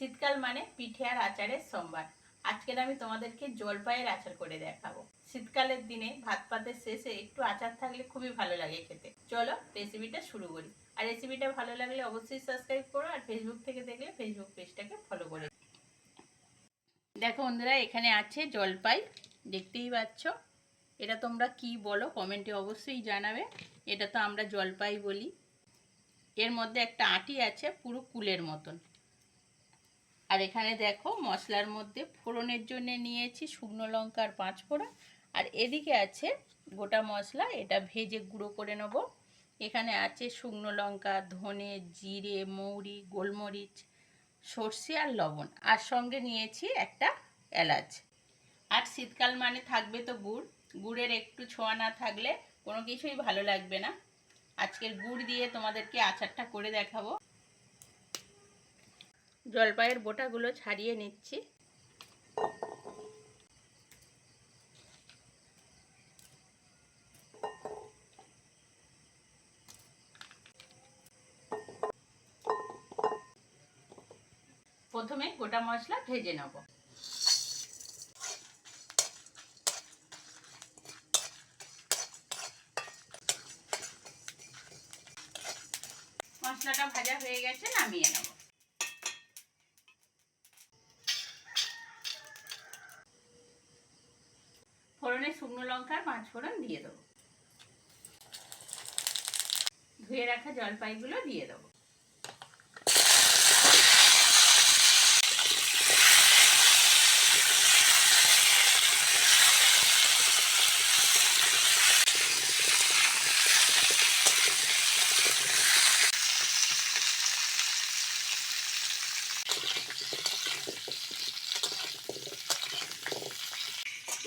শীতকাল মানে পিঠে আর আচারের সম্ভার। আজকের আমি তোমাদেরকে জলপাইয়ের আচার করে দেখাবো। শীতকালের দিনে ভাত পাতের শেষে একটু আচার থাকলে খুবই ভালো লাগে খেতে। চলো রেসিপিটা শুরু করি। আর রেসিপিটা ভালো লাগলে অবশ্যই সাবস্ক্রাইব করো, আর ফেসবুক থেকে দেখলে ফেসবুক পেজটাকে ফলো করে। দেখো বন্ধুরা, এখানে আছে জলপাই, দেখতেই পাচ্ছ। এটা তোমরা কি বলো কমেন্টে অবশ্যই জানাবে। এটা তো আমরা জলপাই বলি। এর মধ্যে একটা আঁটি আছে পুরো কুলের মতন। আর এখানে দেখো মশলার মধ্যে ফোড়নের জন্য নিয়েছি শুকনো লঙ্কা আর 5 ফোড়ন। আর এদিকে আছে গোটা মশলা, এটা ভেজে গুঁড়ো করে নেব। এখানে আছে শুকনো লঙ্কা, ধনে, জিরে, মৌরি, গোলমরিচ, সর্ষে আর লবণ। আর সঙ্গে নিয়েছি একটা এলাচ। আর শীতকাল মানে থাকবে তো গুড়। গুড়ের একটু ছোঁয়া না থাকলে কোনো কিছুই ভালো লাগবে না। আজকের গুড় দিয়ে তোমাদেরকে আচারটা করে দেখাবো। জলপাইয়ের বোটাগুলো ছাড়িয়ে নিচ্ছি। প্রথমে গোটা মশলা ভেজে নেব। মশলাটা ভাজা হয়ে গেছে, নামিয়ে নেব। ফোড়নে শুকনো লঙ্কা আর 5 ফোড়ন দিয়ে দেবো। ধুয়ে রাখা জলপাইগুলো দিয়ে দেবো।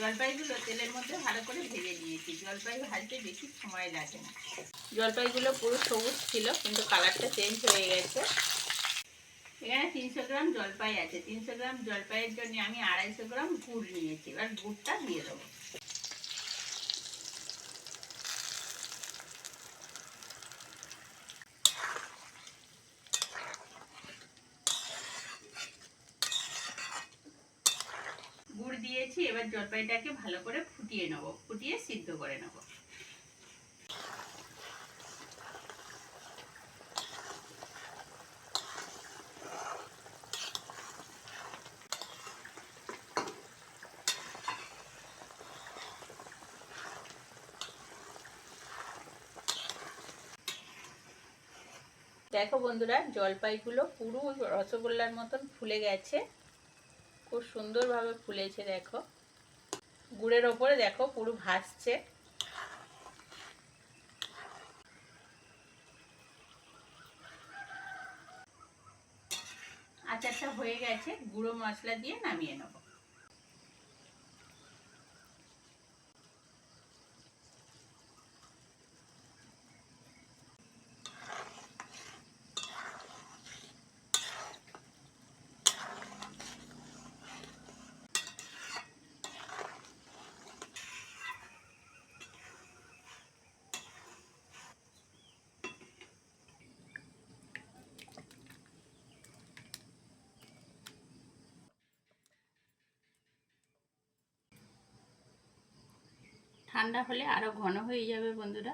জলপাইগুলো তেলের মধ্যে ভালো করে ভেজে নিয়েছি। জলপাই ভাজতে বেশি সময় লাগে না। জলপাইগুলো পুরো সবুজ ছিল, কিন্তু কালারটা চেঞ্জ হয়ে গেছে। এখানে 300 গ্রাম জলপাই আছে। 300 গ্রাম জলপাইয়ের জন্য আমি 250 গ্রাম গুড় নিয়েছি। এবার গুড়টা দিয়ে দেবো। গুড় দিয়েছি, এবার জলপাইটাকে ভালো করে ফুটিয়ে নেব, ফুটিয়ে সিদ্ধ করে নেব। দেখো বন্ধুরা, জলপাইগুলো পুরো রসগোল্লার মতন ফুলে গেছে। খুব সুন্দরভাবে ফুলেছে দেখো। গুড়ের ওপরে দেখো পুরো ভাসছে। আচারটা হয়ে গেছে, গুঁড়ো মশলা দিয়ে নামিয়ে নেব। ঠান্ডা হলে আরো ঘন হয়ে যাবে বন্ধুরা।